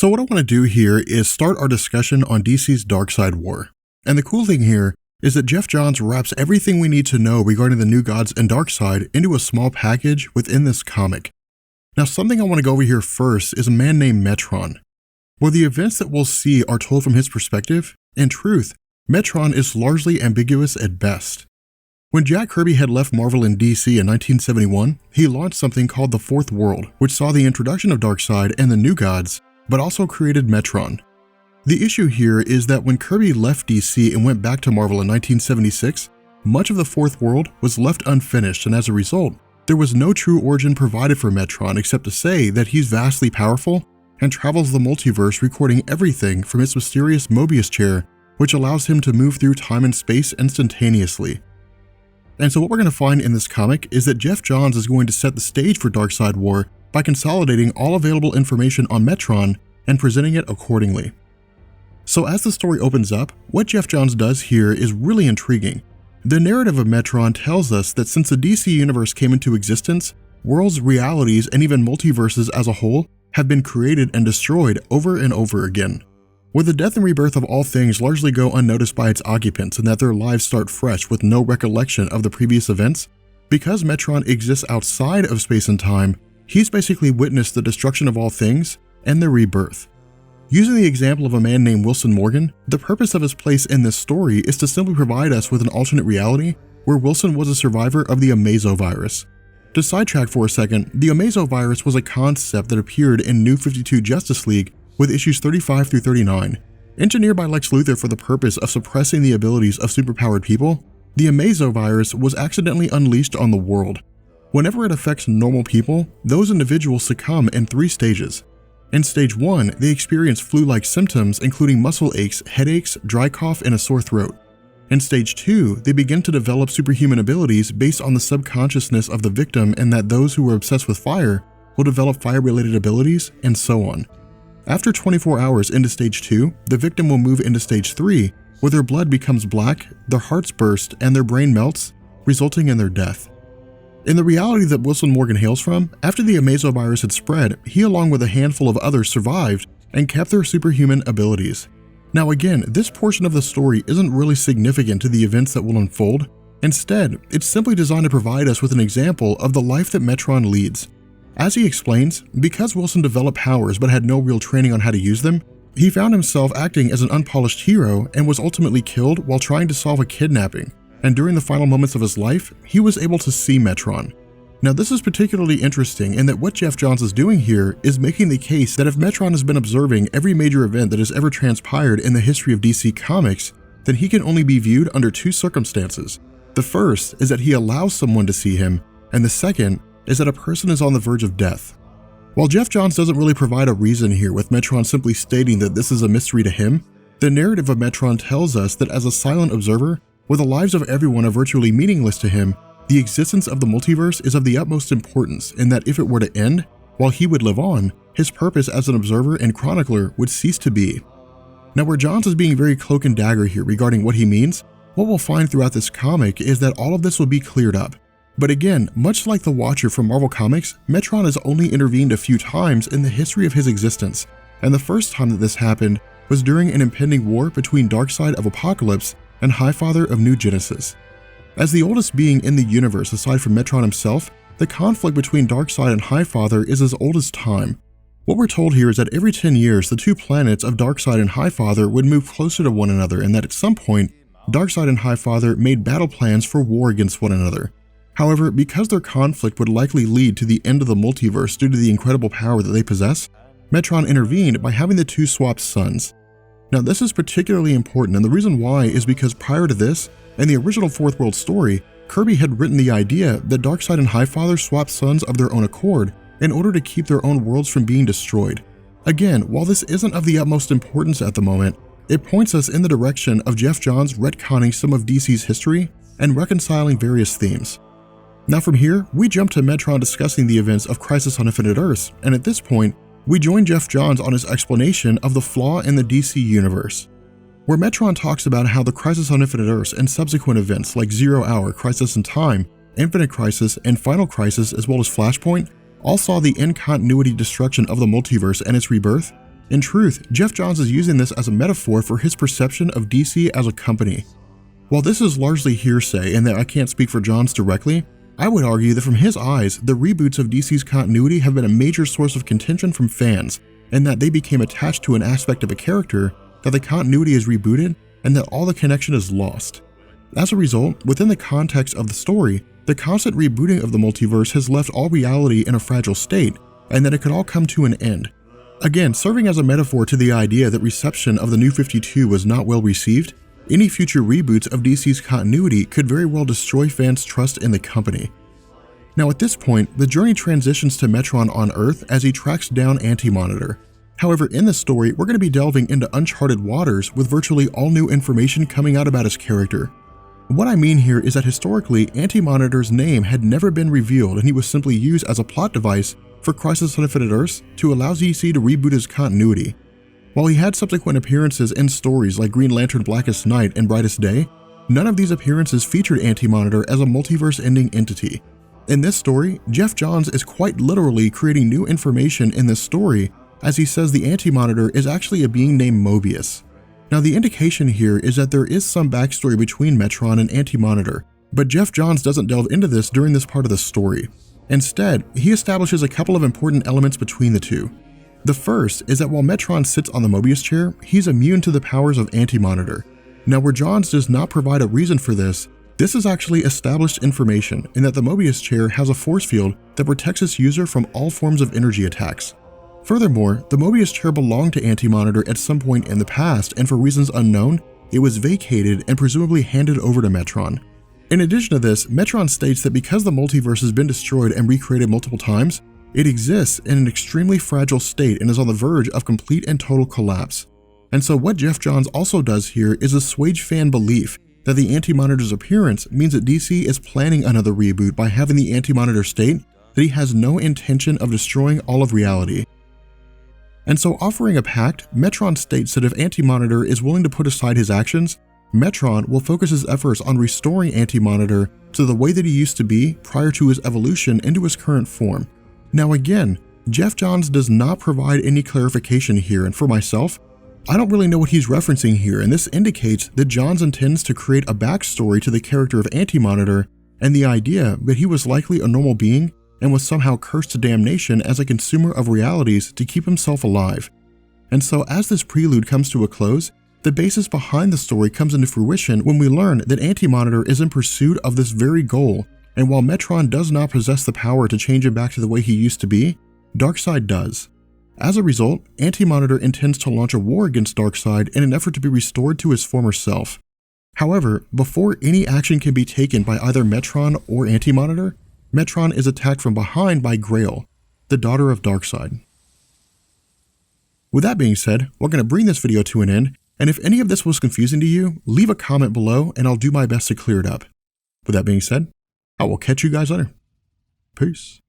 So what I want to do here is start our discussion on DC's Darkseid War. And the cool thing here is that Geoff Johns wraps everything we need to know regarding the New Gods and Darkseid into a small package within this comic. Now something I want to go over here first is a man named Metron. While the events that we'll see are told from his perspective, in truth, Metron is largely ambiguous at best. When Jack Kirby had left Marvel and DC in 1971, he launched something called the Fourth World, which saw the introduction of Darkseid and the New Gods, but also created Metron. The issue here is that when Kirby left DC and went back to Marvel in 1976, much of the Fourth World was left unfinished, and as a result, there was no true origin provided for Metron except to say that he's vastly powerful and travels the multiverse, recording everything from its mysterious Mobius chair, which allows him to move through time and space instantaneously. And so what we're going to find in this comic is that Geoff Johns is going to set the stage for Darkseid War by consolidating all available information on Metron and presenting it accordingly. So as the story opens up, what Geoff Johns does here is really intriguing. The narrative of Metron tells us that since the DC universe came into existence, worlds, realities, and even multiverses as a whole have been created and destroyed over and over again. Where the death and rebirth of all things largely go unnoticed by its occupants and that their lives start fresh with no recollection of the previous events, because Metron exists outside of space and time, he's basically witnessed the destruction of all things and their rebirth. Using the example of a man named Wilson Morgan, the purpose of his place in this story is to simply provide us with an alternate reality where Wilson was a survivor of the Amazo virus. To sidetrack for a second, the Amazo virus was a concept that appeared in New 52 Justice League with issues 35 through 39. Engineered by Lex Luthor for the purpose of suppressing the abilities of superpowered people, the Amazo virus was accidentally unleashed on the world. Whenever it affects normal people, those individuals succumb in 3 stages. In stage 1, they experience flu-like symptoms including muscle aches, headaches, dry cough, and a sore throat. In stage 2, they begin to develop superhuman abilities based on the subconsciousness of the victim, and that those who are obsessed with fire will develop fire-related abilities, and so on. After 24 hours into stage 2, the victim will move into stage 3, where their blood becomes black, their hearts burst, and their brain melts, resulting in their death. In the reality that Wilson Morgan hails from, after the Amazo virus had spread, he along with a handful of others survived and kept their superhuman abilities. Now again, this portion of the story isn't really significant to the events that will unfold. Instead, it's simply designed to provide us with an example of the life that Metron leads. As he explains, because Wilson developed powers but had no real training on how to use them, he found himself acting as an unpolished hero and was ultimately killed while trying to solve a kidnapping. And during the final moments of his life, he was able to see Metron. Now this is particularly interesting in that what Geoff Johns is doing here is making the case that if Metron has been observing every major event that has ever transpired in the history of DC Comics, then he can only be viewed under 2 circumstances. The first is that he allows someone to see him, and the second is that a person is on the verge of death. While Geoff Johns doesn't really provide a reason here, with Metron simply stating that this is a mystery to him, the narrative of Metron tells us that as a silent observer, where the lives of everyone are virtually meaningless to him, the existence of the multiverse is of the utmost importance, in that if it were to end, while he would live on, his purpose as an observer and chronicler would cease to be. Now where Johns is being very cloak and dagger here regarding what he means, what we'll find throughout this comic is that all of this will be cleared up. But again, much like the Watcher from Marvel Comics, Metron has only intervened a few times in the history of his existence, and the first time that this happened was during an impending war between Darkseid of Apocalypse and Highfather of New Genesis. As the oldest being in the universe aside from Metron himself, the conflict between Darkseid and Highfather is as old as time. What we're told here is that every 10 years, the 2 planets of Darkseid and Highfather would move closer to one another, and that at some point, Darkseid and Highfather made battle plans for war against one another. However, because their conflict would likely lead to the end of the multiverse due to the incredible power that they possess, Metron intervened by having the 2 swap suns. Now this is particularly important, and the reason why is because prior to this, in the original Fourth World story, Kirby had written the idea that Darkseid and Highfather swapped suns of their own accord in order to keep their own worlds from being destroyed. Again, while this isn't of the utmost importance at the moment, it points us in the direction of Geoff Johns retconning some of DC's history and reconciling various themes. Now from here, we jump to Metron discussing the events of Crisis on Infinite Earths, and at this point, we join Geoff Johns on his explanation of the flaw in the DC universe, where Metron talks about how the Crisis on Infinite Earths and subsequent events like 0 Hour, Crisis in Time, Infinite Crisis, and Final Crisis, as well as Flashpoint, all saw the in-continuity destruction of the multiverse and its rebirth, In truth, Jeff Johns is using this as a metaphor for his perception of DC as a company. While this is largely hearsay and that I can't speak for Johns directly, I would argue that from his eyes, the reboots of DC's continuity have been a major source of contention from fans, and that they became attached to an aspect of a character that the continuity is rebooted and that all the connection is lost. As a result, within the context of the story, the constant rebooting of the multiverse has left all reality in a fragile state, and that it could all come to an end. Again, serving as a metaphor to the idea that reception of the New 52 was not well received, any future reboots of DC's continuity could very well destroy fans' trust in the company. Now at this point, the journey transitions to Metron on Earth as he tracks down Anti-Monitor. However, in this story, we're going to be delving into uncharted waters with virtually all new information coming out about his character. What I mean here is that historically, Anti-Monitor's name had never been revealed and he was simply used as a plot device for Crisis on Infinite Earths to allow DC to reboot his continuity. While he had subsequent appearances in stories like Green Lantern Blackest Night and Brightest Day, none of these appearances featured Anti-Monitor as a multiverse-ending entity. In this story, Jeff Johns is quite literally creating new information in this story, as he says the Anti-Monitor is actually a being named Mobius. Now the indication here is that there is some backstory between Metron and Anti-Monitor, but Jeff Johns doesn't delve into this during this part of the story. Instead, he establishes a couple of important elements between the two. The first is that while Metron sits on the Mobius chair, he's immune to the powers of Anti-Monitor. Now where Johns does not provide a reason for this is actually established information in that the Mobius chair has a force field that protects its user from all forms of energy attacks. Furthermore, the Mobius chair belonged to Anti-Monitor at some point in the past, and for reasons unknown, it was vacated and presumably handed over to Metron. In addition to this, Metron states that because the multiverse has been destroyed and recreated multiple times, it exists in an extremely fragile state and is on the verge of complete and total collapse. And so what Jeff Johns also does here is assuage fan belief that the Anti-Monitor's appearance means that DC is planning another reboot by having the Anti-Monitor state that he has no intention of destroying all of reality. And so offering a pact, Metron states that if Anti-Monitor is willing to put aside his actions, Metron will focus his efforts on restoring Anti-Monitor to the way that he used to be prior to his evolution into his current form. Now again, Jeff Johns does not provide any clarification here, and for myself, I don't really know what he's referencing here, and this indicates that Johns intends to create a backstory to the character of Anti-Monitor and the idea that he was likely a normal being and was somehow cursed to damnation as a consumer of realities to keep himself alive. And so as this prelude comes to a close, the basis behind the story comes into fruition when we learn that Anti-Monitor is in pursuit of this very goal, and while Metron does not possess the power to change him back to the way he used to be, Darkseid does. As a result, Anti-Monitor intends to launch a war against Darkseid in an effort to be restored to his former self. However, before any action can be taken by either Metron or Anti-Monitor, Metron is attacked from behind by Grail, the daughter of Darkseid. With that being said, we're going to bring this video to an end, and if any of this was confusing to you, leave a comment below and I'll do my best to clear it up. With that being said, I will catch you guys later. Peace.